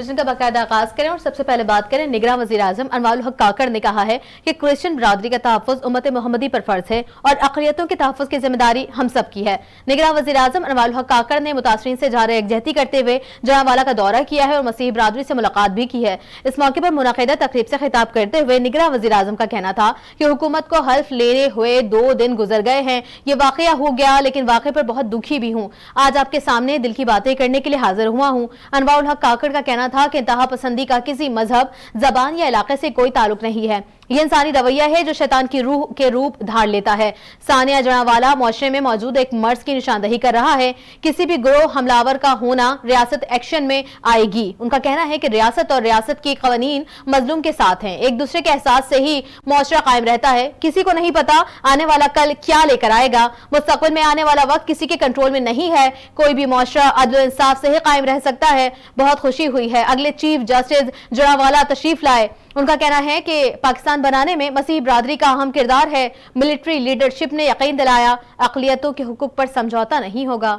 کا باقاعدہ آغاز کریں اور سب سے پہلے بات کریں نگراں وزیر اعظم انوار الحق کاکڑ نے کہا ہے کہ کرسچن برادری کا تحفظ امت محمدی پر فرض ہے اور اقلیتوں کے تحفظ کی ذمہ داری ہم سب کی ہے۔ نگراں وزیر اعظم انوار الحق کاکڑ نے متاثرین سے جارح یکجہتی کرتے ہوئے جنگوالا کا دورہ کیا ہے اور مسیحی برادری سے ملاقات بھی کی ہے۔ اس موقع پر منعقدہ تقریب سے خطاب کرتے ہوئے نگراں وزیر اعظم کا کہنا تھا کہ حکومت کو حلف لینے ہوئے 2 دن گزر گئے ہیں، یہ واقعہ ہو گیا لیکن واقعے پر بہت دکھی بھی ہوں۔ آج آپ کے سامنے دل کی باتیں کرنے کے لیے حاضر ہوا ہوں۔ انوار الحق کاکڑ کا کہنا تھا کہ انتہا پسندی کا کسی مذہب، زبان یا علاقے سے کوئی تعلق نہیں ہے، یہ انسانی رویہ ہے جو شیطان کی روح کے روپ دھار لیتا ہے۔ ثانیہ جنگوالا معاشرے میں موجود ایک مرض کی نشاندہی کر رہا ہے۔ کسی بھی گروہ حملہ کا ہونا ریاست ایکشن میں آئے گی۔ ان کا کہنا ہے کہ ریاست اور ریاست کی قوانین مظلوم کے ساتھ ہیں، ایک دوسرے کے احساس سے ہی معاشرہ قائم رہتا ہے۔ کسی کو نہیں پتا آنے والا کل کیا لے کر آئے گا، مستقبل میں آنے والا وقت کسی کے کنٹرول میں نہیں ہے، کوئی بھی معاشرہ عدل و انصاف سے ہی قائم رہ سکتا ہے۔ بہت خوشی ہوئی ہے اگلے چیف جسٹس جنگوالا تشریف لائے۔ ان کا کہنا ہے کہ پاکستان بنانے میں مسیحی برادری کا اہم کردار ہے۔ ملٹری لیڈرشپ نے یقین دلایا اقلیتوں کے حقوق پر سمجھوتہ نہیں ہوگا۔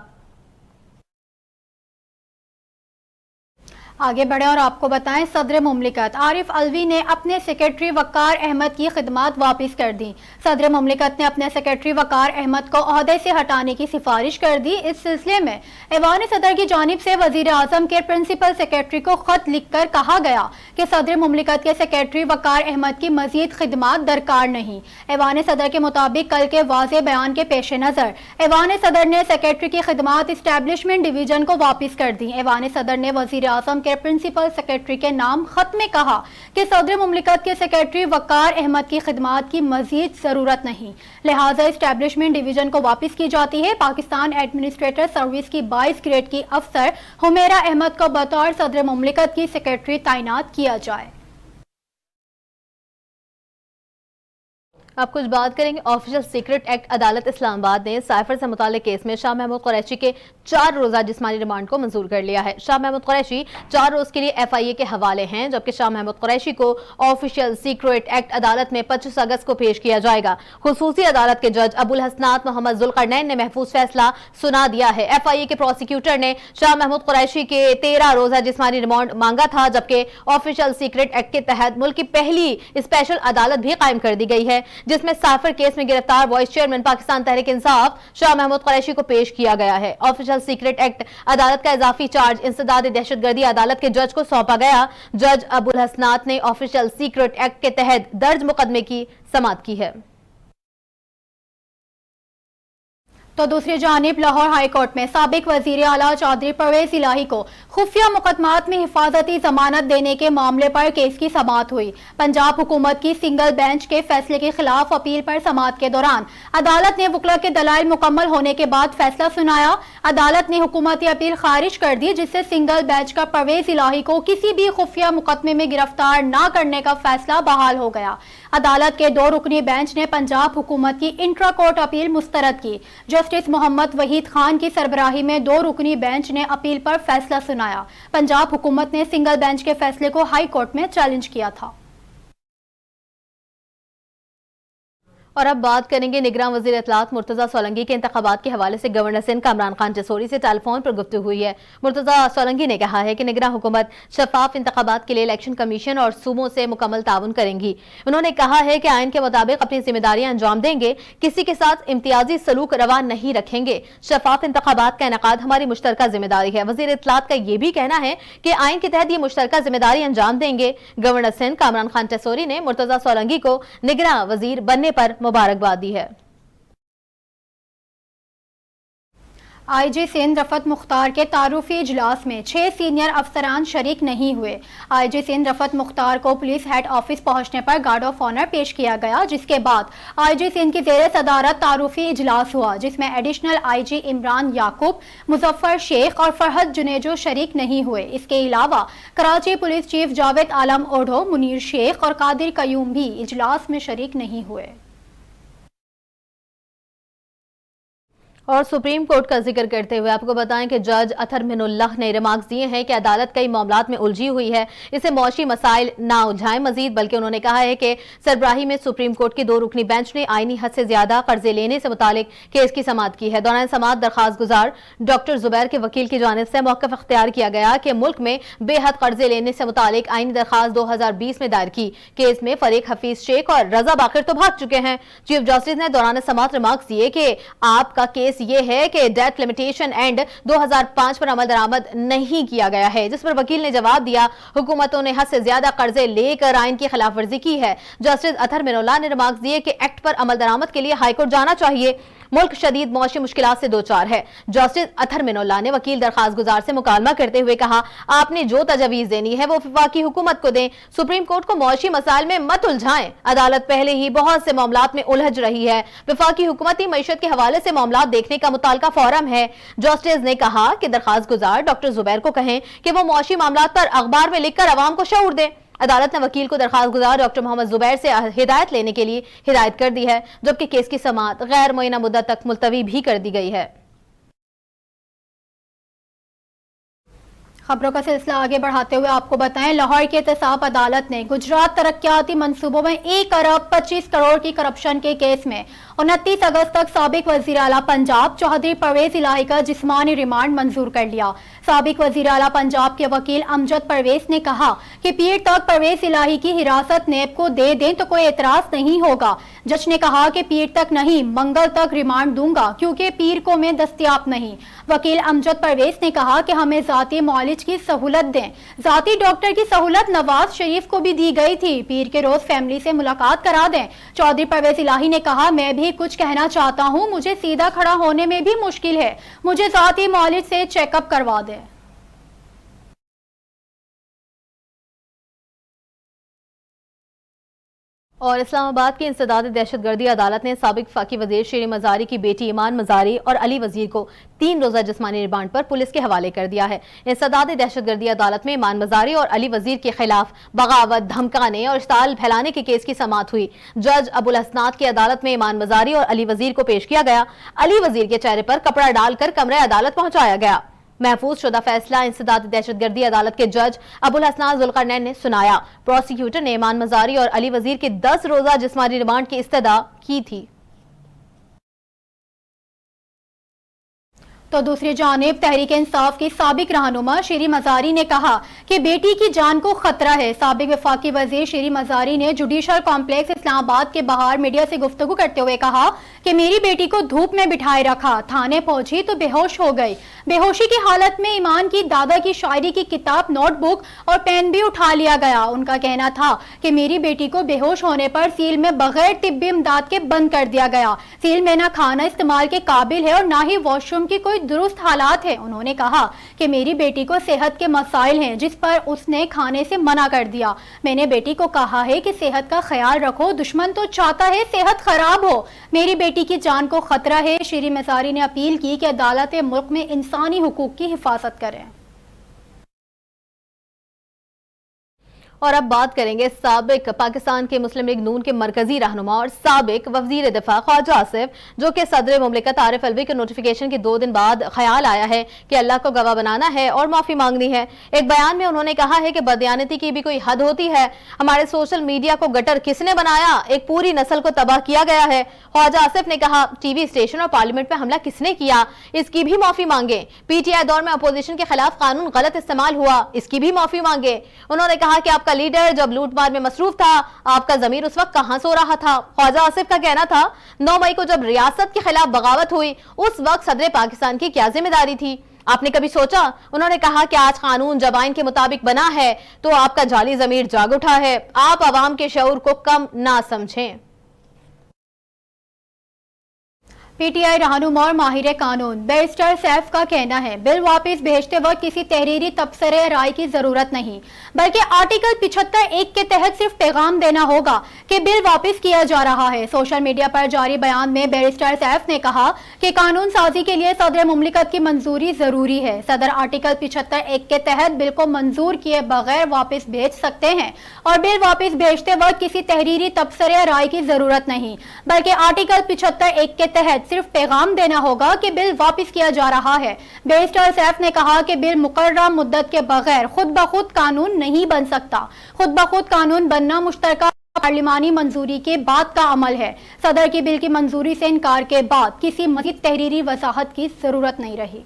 آگے بڑھیں اور آپ کو بتائیں صدر مملکت عارف علوی نے اپنے سیکرٹری وقار احمد کی خدمات واپس کر دیں۔ صدر مملکت نے اپنے سیکرٹری وقار احمد کو عہدے سے ہٹانے کی سفارش کر دی۔ اس سلسلے میں ایوان صدر کی جانب سے وزیر اعظم کے پرنسپل سیکرٹری کو خط لکھ کر کہا گیا کہ صدر مملکت کے سیکرٹری وقار احمد کی مزید خدمات درکار نہیں۔ ایوان صدر کے مطابق کل کے واضح بیان کے پیش نظر ایوان صدر نے سیکرٹری کی خدمات اسٹیبلشمنٹ ڈویژن کو واپس کر دی۔ ایوان صدر نے وزیر اعظم کے پرنسپل سیکرٹری کے نام خط میں کہا کہ صدر مملکت کے سیکرٹری وقار احمد کی خدمات کی مزید ضرورت نہیں، لہٰذا اسٹیبلشمنٹ ڈویژن کو واپس کی جاتی ہے۔ پاکستان ایڈمنسٹریٹر سروس کی 22 گریڈ کی افسر حمیرہ احمد کو بطور صدر مملکت کی سیکرٹری تعینات کیا جائے۔ آپ کچھ بات کریں گے آفیشل سیکرٹ ایکٹ عدالت اسلام آباد نے سائفر سے متعلق کیس میں شاہ محمود قریشی کے 4 روزہ جسمانی ریمانڈ کو منظور کر لیا ہے۔ شاہ محمود قریشی 4 روز کے لیے FIA کے حوالے ہیں، جبکہ شاہ محمود قریشی کو آفیشل سیکرٹ ایکٹ عدالت میں 25 اگست کو پیش کیا جائے گا۔ خصوصی عدالت کے جج ابو الحسنات محمد ذوالقرنین نے محفوظ فیصلہ سنا دیا ہے۔ FIA کے پروسیکیوٹر نے شاہ محمود قریشی کے 13 روزہ جسمانی ریمانڈ مانگا تھا، جبکہ آفیشل سیکرٹ ایکٹ کے تحت ملک کی پہلی اسپیشل عدالت بھی قائم کر دی گئی ہے، جس میں سائفر کیس میں گرفتار وائس چیئرمین پاکستان تحریک انصاف شاہ محمود قریشی کو پیش کیا گیا ہے۔ آفیشل سیکرٹ ایکٹ عدالت کا اضافی چارج انسداد دہشت گردی عدالت کے جج کو سونپا گیا۔ جج ابو الحسنات نے آفیشل سیکرٹ ایکٹ کے تحت درج مقدمے کی سماعت کی ہے۔ تو دوسری جانب لاہور ہائی کورٹ میں سابق وزیر اعلیٰ چودھری پرویز الہی کو خفیہ مقدمات میں حفاظتی ضمانت دینے کے معاملے پر کیس کی سماعت ہوئی۔ پنجاب حکومت کی سنگل بینچ کے فیصلے کے خلاف اپیل پر سماعت کے دوران عدالت نے وکلا کے دلائل مکمل ہونے کے بعد فیصلہ سنایا۔ عدالت نے حکومتی اپیل خارج کر دی، جس سے سنگل بینچ کا پرویز الہی کو کسی بھی خفیہ مقدمے میں گرفتار نہ کرنے کا فیصلہ بحال ہو گیا۔ عدالت کے 2 رکنی بینچ نے پنجاب حکومت کی انٹرا کورٹ اپیل مسترد کی۔ جسٹس محمد وحید خان کی سربراہی میں 2 رکنی بینچ نے اپیل پر فیصلہ سنایا۔ پنجاب حکومت نے سنگل بینچ کے فیصلے کو ہائی کورٹ میں چیلنج کیا تھا۔ اور اب بات کریں گے نگراں وزیر اطلاعات مرتضیٰ سولنگی کے انتخابات کے حوالے سے گورنر سندھ کامران خان جسوری سے ٹیلی فون پر گفتگو ہوئی ہے۔ مرتضیٰ سولنگی نے کہا ہے کہ نگراں حکومت شفاف انتخابات کے لیے الیکشن کمیشن اور صوبوں سے مکمل تعاون کریں گی۔ انہوں نے کہا ہے کہ آئین کے مطابق اپنی ذمہ داریاں انجام دیں گے، کسی کے ساتھ امتیازی سلوک روا نہیں رکھیں گے۔ شفاف انتخابات کا انعقاد ہماری مشترکہ ذمہ داری ہے۔ وزیر اطلاعات کا یہ بھی کہنا ہے کہ آئین کے تحت یہ مشترکہ ذمہ داری انجام دیں گے۔ گورنر سندھ کامران خان جسوری نے مرتضیٰ سولنگی کو نگراں وزیر بننے پر مبارکباد دی ہے۔ آئی جی سندھ رفعت مختار کے تعارفی اجلاس میں 6 سینئر افسران شریک نہیں ہوئے۔ آئی جی سندھ رفعت مختار کو پولیس ہیڈ آفس پہنچنے پر گارڈ آف آنر پیش کیا گیا، جس کے بعد آئی جی سندھ کی زیر صدارت تعارفی اجلاس ہوا، جس میں ایڈیشنل آئی جی عمران یعقوب، مظفر شیخ اور فرحت جنیجو شریک نہیں ہوئے۔ اس کے علاوہ کراچی پولیس چیف جاوید عالم اوڈھو، منیر شیخ اور قادر قیوم بھی اجلاس میں شریک نہیں ہوئے۔ اور سپریم کورٹ کا ذکر کرتے ہوئے آپ کو بتائیں کہ جج اطہر مناللہ نے ریمارکس دیے ہیں کہ عدالت کئی معاملات میں الجھی ہوئی ہے، اسے معاشی مسائل نہ الجھائیں مزید، بلکہ انہوں نے کہا ہے کہ سربراہی میں سپریم کورٹ کی 2 رکنی بینچ نے آئینی حد سے زیادہ قرضے لینے سے متعلق کیس کی سماعت کی ہے۔ دوران سماعت درخواست گزار ڈاکٹر زبیر کے وکیل کی جانب سے موقف اختیار کیا گیا کہ ملک میں بے حد قرضے لینے سے متعلق آئینی درخواست 2020 میں دائر کی۔ کیس میں فریق حفیظ شیخ اور رضا باقر تو بھاگ چکے ہیں۔ چیف جسٹس نے دوران سماعت ریمارکس دیے کہ آپ کا کیس یہ ہے کہ ڈیٹ لمیٹیشن اینڈ 2005 پر عمل درآمد نہیں کیا گیا ہے، جس پر وکیل نے جواب دیا حکومتوں نے حد سے زیادہ قرضے لے کر آئین کی خلاف ورزی کی ہے۔ جسٹس اطہر مناللہ نے ریمارکس دیے کہ ایکٹ پر عمل درآمد کے لیے ہائی کورٹ جانا چاہیے، ملک شدید معاشی مشکلات سے دوچار ہے۔ جسٹس اطہر مناللہ نے وکیل درخواست گزار سے مکالمہ کرتے ہوئے کہا آپ نے جو تجاویز دینی ہے وہ وفاقی حکومت کو دیں، سپریم کورٹ کو معاشی مسائل میں مت الجھائیں، عدالت پہلے ہی بہت سے معاملات میں الجھ رہی ہے، وفاقی حکومتی معیشت کے حوالے سے معاملات دیکھنے کا متعلقہ فورم ہے۔ جسٹس نے کہا کہ درخواست گزار ڈاکٹر زبیر کو کہیں کہ وہ معاشی معاملات پر اخبار میں لکھ کر عوام کو شعور دیں۔ عدالت نے وکیل کو درخواست گزار ڈاکٹر محمد زبیر سے ہدایت لینے کے لیے ہدایت کر دی ہے، جبکہ کیس کی سماعت غیر معینہ مدت تک ملتوی بھی کر دی گئی ہے۔ خبروں کا سلسلہ آگے بڑھاتے ہوئے آپ کو بتائیں لاہور کی احتساب عدالت نے گجرات ترقیاتی منصوبوں میں 1 ارب 25 کروڑ کی کرپشن کے کیس میں 29 اگست تک سابق وزیر اعلیٰ پنجاب چودھری پرویز الہی کا جسمانی ریمانڈ منظور کر لیا۔ سابق وزیر اعلیٰ پنجاب کے وکیل امجد پرویز نے کہا کہ پیر تک پرویز الہی کی حراست نیب کو دے دیں تو کوئی اعتراض نہیں ہوگا۔ جج نے کہا کہ پیر تک نہیں منگل تک ریمانڈ دوں گا کیونکہ پیر کو میں دستیاب نہیں۔ وکیل امجد پرویز نے کہا کہ ہمیں ذاتی معالج کی سہولت دیں، ذاتی ڈاکٹر کی سہولت نواز شریف کو بھی دی گئی تھی، پیر کے روز فیملی سے ملاقات کرا دیں۔ چودھری پرویز الہی نے کہا میں بھی کچھ کہنا چاہتا ہوں، مجھے سیدھا کھڑا ہونے میں بھی مشکل ہے، مجھے ذاتی معالج سے چیک اپ کروا دیں۔ اور اسلام آباد کی انسداد دہشت گردی عدالت نے سابق وفاقی وزیر شیریں مزاری کی بیٹی ایمان مزاری اور علی وزیر کو 3 روزہ جسمانی ریمانڈ پر پولیس کے حوالے کر دیا ہے۔ انسداد دہشت گردی عدالت میں ایمان مزاری اور علی وزیر کے خلاف بغاوت، دھمکانے اور اشتعال پھیلانے کے کیس کی سماعت ہوئی۔ جج ابو الحسنات کی عدالت میں ایمان مزاری اور علی وزیر کو پیش کیا گیا۔ علی وزیر کے چہرے پر کپڑا ڈال کر کمرہ عدالت پہنچایا گیا۔ محفوظ شدہ فیصلہ انسداد دہشت گردی عدالت کے جج ابو الحسنات ذوالقرنین نے سنایا۔ پروسیکیوٹر نے ایمان مزاری اور علی وزیر کے 10 روزہ جسمانی ریمانڈ کی استدعا کی تھی۔ تو دوسری جانب تحریک انصاف کی سابق رہنما شیریں مزاری نے کہا کہ بیٹی کی جان کو خطرہ ہے۔ سابق وفاقی وزیر شیریں مزاری نے جوڈیشل کمپلیکس اسلام آباد کے باہر میڈیا سے گفتگو کرتے ہوئے کہا کہ میری بیٹی کو دھوپ میں بٹھائے رکھا، تھانے پہنچی تو بے ہوش ہو گئی۔ بے ہوشی کی حالت میں ایمان کی دادا کی شاعری کی کتاب، نوٹ بک اور پین بھی اٹھا لیا گیا۔ ان کا کہنا تھا کہ میری بیٹی کو بے ہوش ہونے پر سیل میں بغیر طبی امداد کے بند کر دیا گیا۔ سیل میں نہ کھانا استعمال کے قابل ہے اور نہ ہی واش روم کی کوئی درست حالات ہے۔ انہوں نے کہا کہ میری بیٹی کو صحت کے مسائل ہیں جس پر اس نے کھانے سے منع کر دیا۔ میں نے بیٹی کو کہا ہے کہ صحت کا خیال رکھو، دشمن تو چاہتا ہے صحت خراب ہو، میری بیٹی کی جان کو خطرہ ہے۔ شیریں مزاری نے اپیل کی کہ عدالت ملک میں انسانی حقوق کی حفاظت کریں۔ اور اب بات کریں گے سابق پاکستان کے مسلم لیگ نون کے مرکزی رہنما اور سابق وزیر دفاع خواجہ آصف، جو کہ صدر مملکت عارف الوی کے نوٹیفیکیشن کے 2 دن بعد خیال آیا ہے کہ اللہ کو گواہ بنانا ہے اور معافی مانگنی ہے۔ ایک بیان میں انہوں نے کہا ہے کہ بددیانتی کی بھی کوئی حد ہوتی ہے، ہمارے سوشل میڈیا کو گٹر کس نے بنایا، ایک پوری نسل کو تباہ کیا گیا ہے۔ خواجہ آصف نے کہا ٹی وی اسٹیشن اور پارلیمنٹ پہ حملہ کس نے کیا، اس کی بھی معافی مانگے۔ پی ٹی آئی دور میں اپوزیشن کے خلاف قانون غلط استعمال ہوا، اس کی بھی معافی مانگے۔ انہوں نے کہا کہ آپ کا لیڈر جب لوٹ مار میں مصروف تھا، آپ کا ضمیر اس وقت کہاں سو رہا تھا۔ خواجہ آصف کا کہنا تھا 9 مئی کو جب ریاست کے خلاف بغاوت ہوئی اس وقت صدر پاکستان کی کیا ذمہ داری تھی، آپ نے کبھی سوچا؟ انہوں نے کہا کہ آج قانون جب آئین کے مطابق بنا ہے تو آپ کا جعلی ضمیر جاگ اٹھا ہے، آپ عوام کے شعور کو کم نہ سمجھیں۔ پی ٹی آئی رہنما اور ماہر قانون بیرسٹر سیف کا کہنا ہے بل واپس بھیجتے وقت کسی تحریری تبصرے رائے کی ضرورت نہیں، بلکہ آرٹیکل 75(1) کے تحت صرف پیغام دینا ہوگا کہ بل واپس کیا جا رہا ہے۔ سوشل میڈیا پر جاری بیان میں بیرسٹر سیف نے کہا کہ قانون سازی کے لیے صدر مملکت کی منظوری ضروری ہے۔ صدر آرٹیکل 75(1) کے تحت بل کو منظور کیے بغیر واپس بھیج سکتے ہیں اور بل واپس بھیجتے وقت کسی تحریری تبصرے رائے کی ضرورت نہیں، بلکہ آرٹیکل 75(1) کے تحت صرف پیغام دینا ہوگا کہ بل واپس کیا جا رہا ہے۔ بیرسٹر سیف نے کہا کہ بل مقررہ مدت کے بغیر خود بخود قانون نہیں بن سکتا۔ خود بخود قانون بننا مشترکہ پارلیمانی منظوری کے بعد کا عمل ہے۔ صدر کی بل کی منظوری سے انکار کے بعد کسی مزید تحریری وضاحت کی ضرورت نہیں رہی۔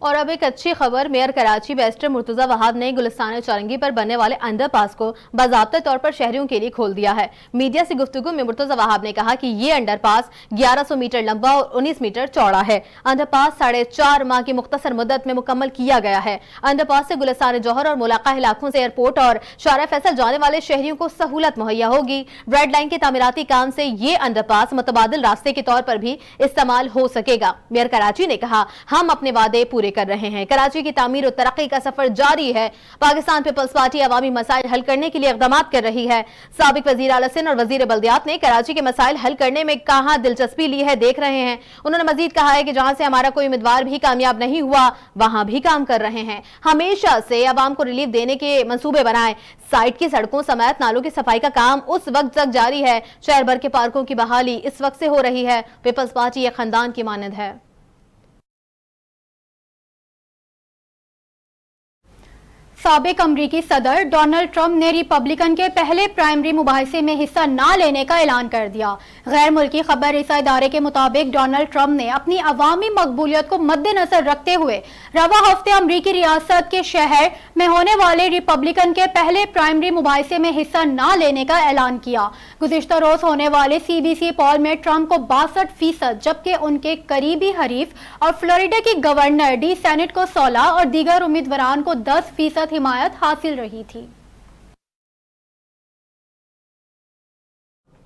اور اب ایک اچھی خبر، میئر کراچی بیرسٹر مرتضی وہاب نے گلستان چارنگی پر بننے والے انڈر پاس کو باضابطہ طور پر شہریوں کے لیے کھول دیا ہے۔ میڈیا سے گفتگو میں مرتضی وہاب نے کہا کہ یہ انڈر پاس 1100 میٹر لمبا اور 19 میٹر چوڑا ہے۔ انڈر پاس 4.5 ماہ کی مختصر مدت میں مکمل کیا گیا ہے۔ انڈر پاس سے گلستان جوہر اور ملاقہ علاقوں سے ایئرپورٹ اور شارع فیصل جانے والے شہریوں کو سہولت مہیا ہوگی۔ ریڈ لائن کے تعمیراتی کام سے یہ انڈر پاس متبادل راستے کے طور پر بھی استعمال ہو سکے گا۔ میئر کراچی نے کہا، ہم اپنے وعدے پورے کر رہے ہیں۔ کراچی کی تعمیر و ترقی کا سفر جاری ہے۔ پاکستان پیپلز پارٹی عوامی مسائل حل کرنے کے لیے اقدامات کر رہی ہے۔ سابق وزیر اعلیٰ سندھ اور وزیر بلدیات نے کراچی کے مسائل حل کرنے میں کہاں دلچسپی لی ہے دیکھ رہے ہیں۔ انہوں نے مزید کہا ہے کہ جہاں سے ہمارا کوئی امیدوار بھی کامیاب نہیں ہوا وہاں بھی کام کر رہے ہیں۔ ہمیشہ سے عوام کو ریلیف دینے کے منصوبے بنائیں۔ سائٹ کی سڑکوں سمیت نالوں کی صفائی کا کام اس وقت تک جاری ہے۔ شہر بھر کے پارکوں کی بحالی اس وقت سے ہو رہی ہے۔ پیپلز پارٹی ایک خاندان کی مانند ہے۔ سابق امریکی صدر ڈونلڈ ٹرمپ نے ریپبلکن کے پہلے پرائمری مباحثے میں حصہ نہ لینے کا اعلان کر دیا۔ غیر ملکی خبر رساں ادارے کے مطابق ڈونلڈ ٹرمپ نے اپنی عوامی مقبولیت کو مد نظر رکھتے ہوئے رواں ہفتے امریکی ریاست کے شہر میں ہونے والے ریپبلکن کے پہلے پرائمری مباحثے میں حصہ نہ لینے کا اعلان کیا۔ گزشتہ روز ہونے والے CBC پول میں ٹرمپ کو 62% جبکہ ان کے قریبی حریف اور فلوریڈا کی گورنر ڈی سینٹ کو 16 اور دیگر امیدواران کو 10% حمایت حاصل رہی تھی۔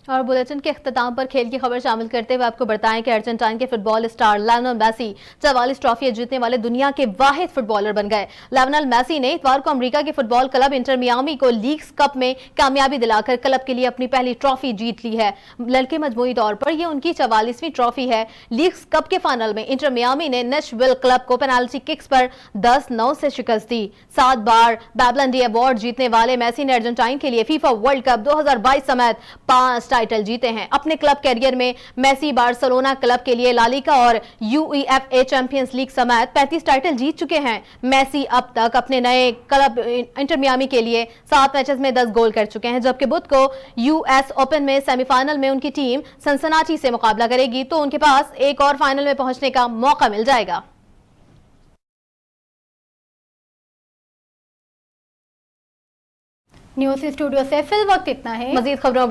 اور بلیٹن کے اختتام پر کھیل کی خبر شامل کرتے ہوئے آپ کو بتائیں کہ ارجنٹائن کے فٹ بال اسٹار لیونل میسی 44 ٹرافیاں جیتنے والے دنیا کے واحد فٹ بالر بن گئے۔ لیونل میسی نے اتوار کو امریکہ کے فٹ بال کلب انٹر میامی کو لیگز کپ میں کامیابی دلا کر کلب کے لیے اپنی پہلی ٹرافی جیت لی ہے۔ لڑکے مجموعی طور پر یہ ان کی 44ویں ٹرافی ہے۔ لیگز کپ کے فائنل میں انٹر میامی نے نیشویل کلب کو پینالٹی ککس پر 10-9 سے شکست دی۔ 7 بار بیبلن ڈی ایوارڈ جیتنے والے میسی نے ارجنٹائن کے لیے فیفا ورلڈ کپ 2022 سمیت 5 ٹائٹل جیتے ہیں۔ اپنے کلب کیریئر میں میسی بارسلونا کلب کے لیے لالیگا اور UEFA چیمپئنز لیگ سمیت 35 ٹائٹل جیت چکے ہیں۔ میسی اب تک اپنے نئے کلب انٹر میامی کے لیے 7 میچز میں 10 گول کر چکے ہیں، جبکہ بدھ کو US اوپن میں سیمی فائنل میں ان کی ٹیم سنسناٹی سے مقابلہ کرے گی تو ان کے پاس ایک اور فائنل میں پہنچنے کا موقع مل جائے گا۔ نیوز اسٹوڈیو سے فی الوقت اتنا ہے۔ مزید خبروں